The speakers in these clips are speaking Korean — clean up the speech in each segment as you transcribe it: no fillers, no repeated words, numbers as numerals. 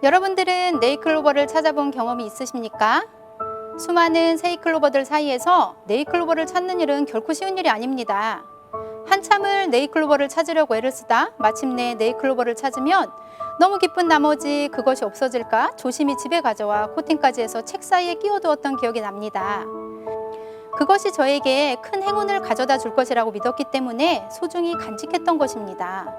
여러분들은 네잎클로버를 찾아본 경험이 있으십니까? 수많은 새잎클로버들 사이에서 네잎클로버를 찾는 일은 결코 쉬운 일이 아닙니다. 한참을 네잎클로버를 찾으려고 애를 쓰다 마침내 네잎클로버를 찾으면 너무 기쁜 나머지 그것이 없어질까 조심히 집에 가져와 코팅까지 해서 책 사이에 끼워두었던 기억이 납니다. 그것이 저에게 큰 행운을 가져다 줄 것이라고 믿었기 때문에 소중히 간직했던 것입니다.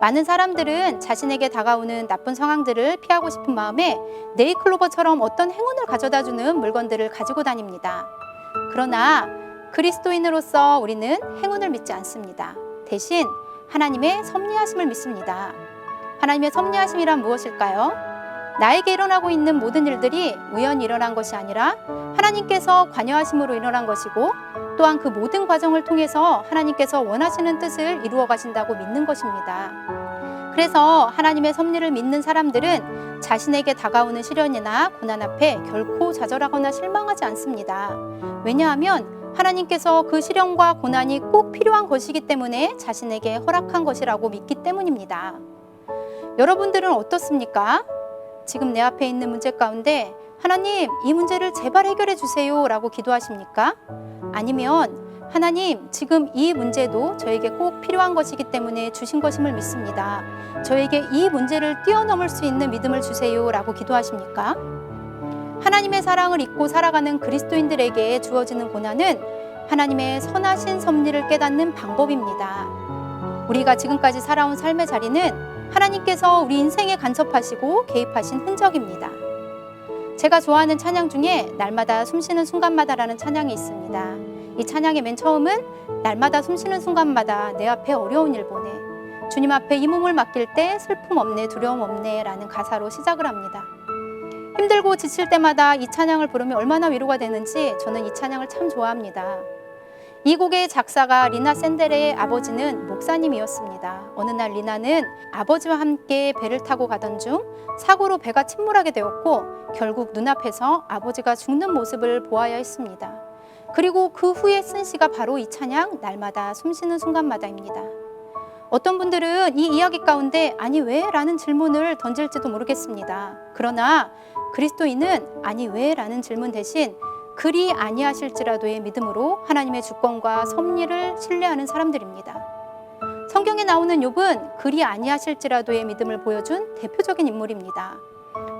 많은 사람들은 자신에게 다가오는 나쁜 상황들을 피하고 싶은 마음에 네잎클로버처럼 어떤 행운을 가져다 주는 물건들을 가지고 다닙니다. 그러나 그리스도인으로서 우리는 행운을 믿지 않습니다. 대신 하나님의 섭리하심을 믿습니다. 하나님의 섭리하심이란 무엇일까요? 나에게 일어나고 있는 모든 일들이 우연히 일어난 것이 아니라 하나님께서 관여하심으로 일어난 것이고, 또한 그 모든 과정을 통해서 하나님께서 원하시는 뜻을 이루어 가신다고 믿는 것입니다. 그래서 하나님의 섭리를 믿는 사람들은 자신에게 다가오는 시련이나 고난 앞에 결코 좌절하거나 실망하지 않습니다. 왜냐하면 하나님께서 그 시련과 고난이 꼭 필요한 것이기 때문에 자신에게 허락한 것이라고 믿기 때문입니다. 여러분들은 어떻습니까? 지금 내 앞에 있는 문제 가운데 하나님, 이 문제를 제발 해결해 주세요 라고 기도하십니까? 아니면 하나님, 지금 이 문제도 저에게 꼭 필요한 것이기 때문에 주신 것임을 믿습니다. 저에게 이 문제를 뛰어넘을 수 있는 믿음을 주세요 라고 기도하십니까? 하나님의 사랑을 잊고 살아가는 그리스도인들에게 주어지는 고난은 하나님의 선하신 섭리를 깨닫는 방법입니다. 우리가 지금까지 살아온 삶의 자리는 하나님께서 우리 인생에 간섭하시고 개입하신 흔적입니다. 제가 좋아하는 찬양 중에 날마다 숨쉬는 순간마다라는 찬양이 있습니다. 이 찬양의 맨 처음은 날마다 숨쉬는 순간마다 내 앞에 어려운 일 보내, 주님 앞에 이 몸을 맡길 때 슬픔 없네 두려움 없네 라는 가사로 시작을 합니다. 힘들고 지칠 때마다 이 찬양을 부르면 얼마나 위로가 되는지 저는 이 찬양을 참 좋아합니다. 이 곡의 작사가 리나 샌델의 아버지는 목사님이었습니다. 어느 날 리나는 아버지와 함께 배를 타고 가던 중 사고로 배가 침몰하게 되었고, 결국 눈앞에서 아버지가 죽는 모습을 보아야 했습니다. 그리고 그 후에 쓴 시가 바로 이 찬양 날마다 숨쉬는 순간마다입니다. 어떤 분들은 이 이야기 가운데 아니 왜? 라는 질문을 던질지도 모르겠습니다. 그러나 그리스도인은 아니 왜? 라는 질문 대신 그리 아니하실지라도의 믿음으로 하나님의 주권과 섭리를 신뢰하는 사람들입니다. 성경에 나오는 욥은 그리 아니하실지라도의 믿음을 보여준 대표적인 인물입니다.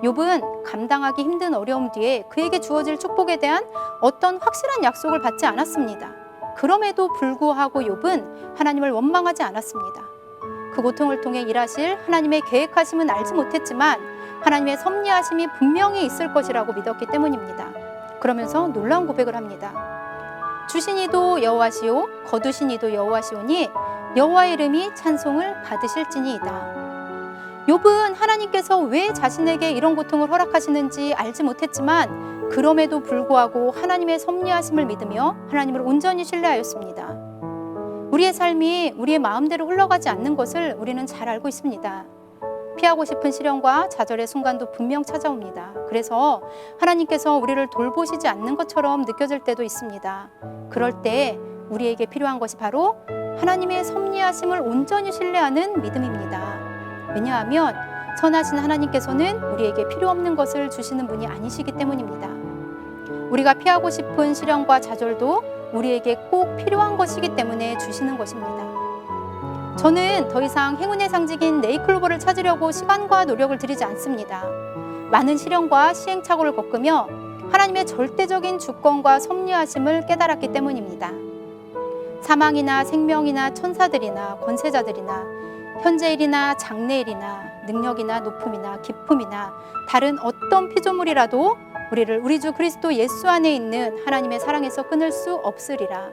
욥은 감당하기 힘든 어려움 뒤에 그에게 주어질 축복에 대한 어떤 확실한 약속을 받지 않았습니다. 그럼에도 불구하고 욥은 하나님을 원망하지 않았습니다. 그 고통을 통해 일하실 하나님의 계획하심은 알지 못했지만 하나님의 섭리하심이 분명히 있을 것이라고 믿었기 때문입니다. 그러면서 놀라운 고백을 합니다. 주신 이도 여호와시오 거두신 이도 여호와시오니 여호와의 이름이 찬송을 받으실지니이다. 욥은 하나님께서 왜 자신에게 이런 고통을 허락하시는지 알지 못했지만 그럼에도 불구하고 하나님의 섭리하심을 믿으며 하나님을 온전히 신뢰하였습니다. 우리의 삶이 우리의 마음대로 흘러가지 않는 것을 우리는 잘 알고 있습니다. 피하고 싶은 시련과 좌절의 순간도 분명 찾아옵니다. 그래서 하나님께서 우리를 돌보시지 않는 것처럼 느껴질 때도 있습니다. 그럴 때 우리에게 필요한 것이 바로 하나님의 섭리하심을 온전히 신뢰하는 믿음입니다. 왜냐하면 선하신 하나님께서는 우리에게 필요 없는 것을 주시는 분이 아니시기 때문입니다. 우리가 피하고 싶은 시련과 좌절도 우리에게 꼭 필요한 것이기 때문에 주시는 것입니다. 저는 더 이상 행운의 상징인 네잎클로버를 찾으려고 시간과 노력을 들이지 않습니다. 많은 시련과 시행착오를 겪으며 하나님의 절대적인 주권과 섭리하심을 깨달았기 때문입니다. 사망이나 생명이나 천사들이나 권세자들이나 현재일이나 장래일이나 능력이나 높음이나 기쁨이나 다른 어떤 피조물이라도 우리를 우리 주 그리스도 예수 안에 있는 하나님의 사랑에서 끊을 수 없으리라.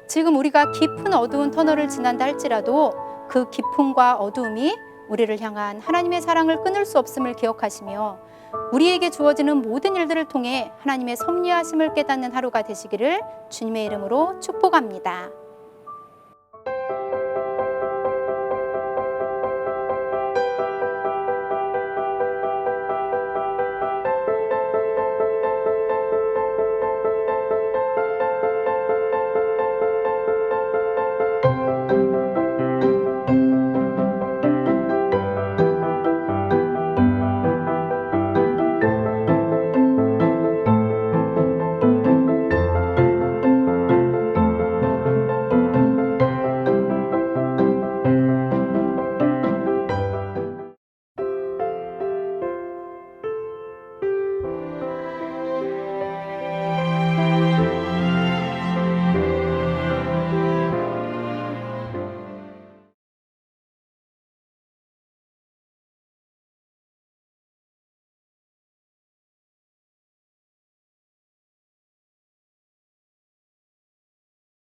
지금 우리가 깊은 어두운 터널을 지난다 할지라도 그 깊음과 어두움이 우리를 향한 하나님의 사랑을 끊을 수 없음을 기억하시며 우리에게 주어지는 모든 일들을 통해 하나님의 섭리하심을 깨닫는 하루가 되시기를 주님의 이름으로 축복합니다.